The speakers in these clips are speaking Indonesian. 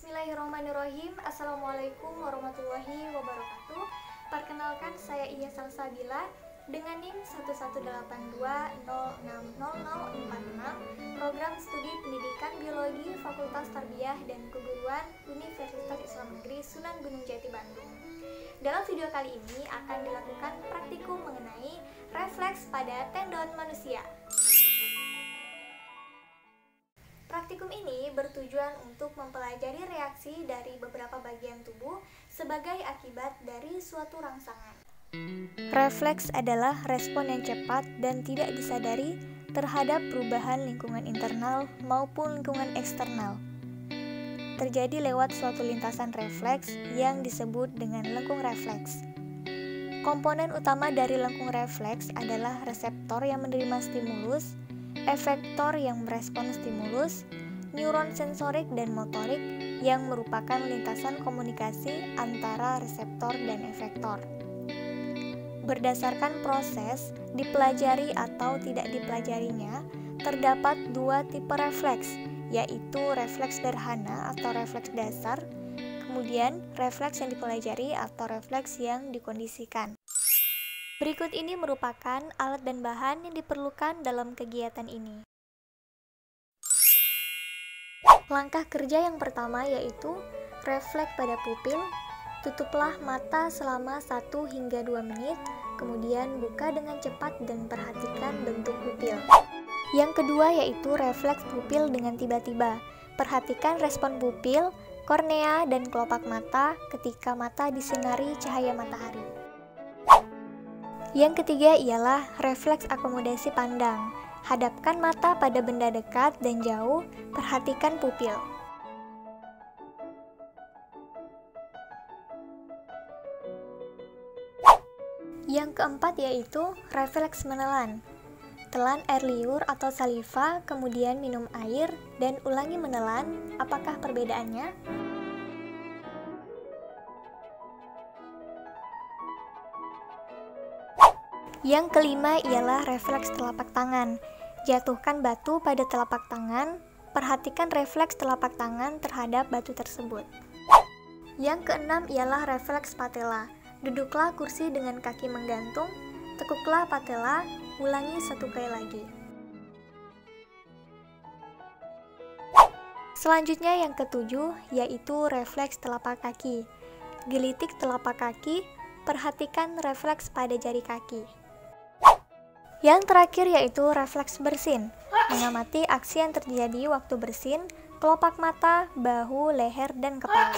Bismillahirrahmanirrahim. Assalamualaikum warahmatullahi wabarakatuh. Perkenalkan, saya Iya Salsabila dengan NIM 118206046, Program Studi Pendidikan Biologi Fakultas Tarbiyah dan Keguruan Universitas Islam Negeri Sunan Gunung Jati, Bandung. Dalam video kali ini akan dilakukan praktikum mengenai refleks pada tendon manusia. Praktikum ini bertujuan untuk mempelajari reaksi dari beberapa bagian tubuh sebagai akibat dari suatu rangsangan. Refleks adalah respon yang cepat dan tidak disadari terhadap perubahan lingkungan internal maupun lingkungan eksternal. Terjadi lewat suatu lintasan refleks yang disebut dengan lengkung refleks. Komponen utama dari lengkung refleks adalah reseptor yang menerima stimulus, efektor yang merespon stimulus, neuron sensorik dan motorik yang merupakan lintasan komunikasi antara reseptor dan efektor. Berdasarkan proses dipelajari atau tidak dipelajarinya, terdapat dua tipe refleks, yaitu refleks sederhana atau refleks dasar, kemudian refleks yang dipelajari atau refleks yang dikondisikan. Berikut ini merupakan alat dan bahan yang diperlukan dalam kegiatan ini. Langkah kerja yang pertama yaitu refleks pada pupil. Tutuplah mata selama 1 hingga 2 menit, kemudian buka dengan cepat dan perhatikan bentuk pupil. Yang kedua yaitu refleks pupil dengan tiba-tiba. Perhatikan respon pupil, kornea, dan kelopak mata ketika mata disinari cahaya matahari. Yang ketiga ialah refleks akomodasi pandang. Hadapkan mata pada benda dekat dan jauh, perhatikan pupil. Yang keempat yaitu refleks menelan. Telan air liur atau saliva, kemudian minum air, dan ulangi menelan. Apakah perbedaannya? Yang kelima ialah refleks telapak tangan. Jatuhkan batu pada telapak tangan, perhatikan refleks telapak tangan terhadap batu tersebut. Yang keenam ialah refleks patella. Duduklah kursi dengan kaki menggantung, tekuklah patella, ulangi 1 kali lagi. Selanjutnya yang ketujuh yaitu refleks telapak kaki. Gelitik telapak kaki, perhatikan refleks pada jari kaki. Yang terakhir yaitu refleks bersin. Mengamati aksi yang terjadi waktu bersin, kelopak mata, bahu, leher, dan kepala.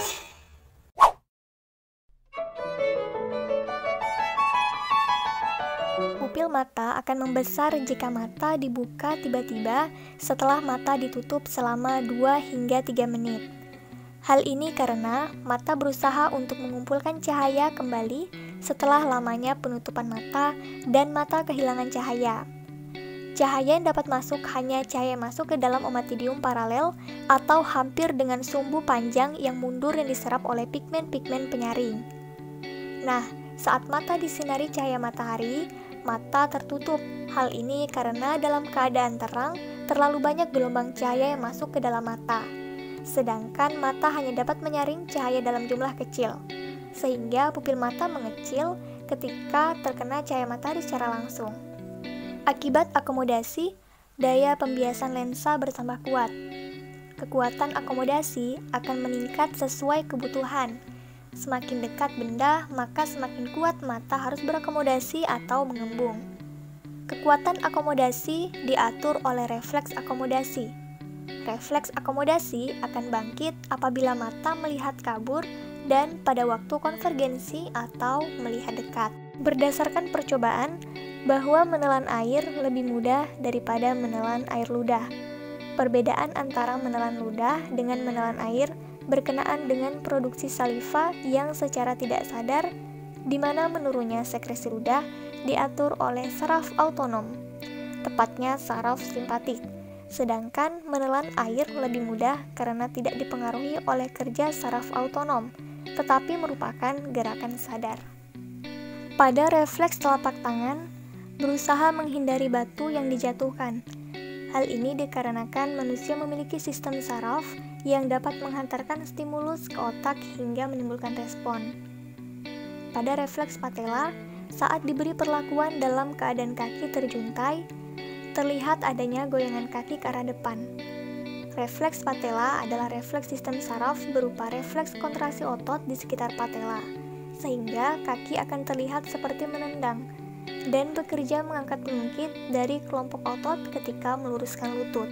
Pupil mata akan membesar jika mata dibuka tiba-tiba setelah mata ditutup selama 2 hingga 3 menit. Hal ini karena mata berusaha untuk mengumpulkan cahaya kembali setelah lamanya penutupan mata dan mata kehilangan cahaya. Cahaya yang dapat masuk hanya cahaya masuk ke dalam omatidium paralel atau hampir dengan sumbu panjang yang mundur yang diserap oleh pigmen-pigmen penyaring. Nah, saat mata disinari cahaya matahari, mata tertutup. Hal ini karena dalam keadaan terang, terlalu banyak gelombang cahaya yang masuk ke dalam mata. Sedangkan mata hanya dapat menyaring cahaya dalam jumlah kecil, sehingga pupil mata mengecil ketika terkena cahaya matahari secara langsung. Akibat akomodasi, daya pembiasan lensa bertambah kuat. Kekuatan akomodasi akan meningkat sesuai kebutuhan. Semakin dekat benda, maka semakin kuat mata harus berakomodasi atau mengembung. Kekuatan akomodasi diatur oleh refleks akomodasi. Refleks akomodasi akan bangkit apabila mata melihat kabur dan pada waktu konvergensi atau melihat dekat. Berdasarkan percobaan, bahwa menelan air lebih mudah daripada menelan air ludah. Perbedaan antara menelan ludah dengan menelan air berkenaan dengan produksi saliva yang secara tidak sadar, di mana menurunnya sekresi ludah diatur oleh saraf autonom, tepatnya saraf simpatik. Sedangkan menelan air lebih mudah karena tidak dipengaruhi oleh kerja saraf autonom, tetapi merupakan gerakan sadar. Pada refleks telapak tangan, berusaha menghindari batu yang dijatuhkan. Hal ini dikarenakan manusia memiliki sistem saraf yang dapat menghantarkan stimulus ke otak hingga menimbulkan respon. Pada refleks patella, saat diberi perlakuan dalam keadaan kaki terjuntai, terlihat adanya goyangan kaki ke arah depan. Refleks patella adalah refleks sistem saraf berupa refleks kontraksi otot di sekitar patella, sehingga kaki akan terlihat seperti menendang dan bekerja mengangkat pengungkit dari kelompok otot ketika meluruskan lutut.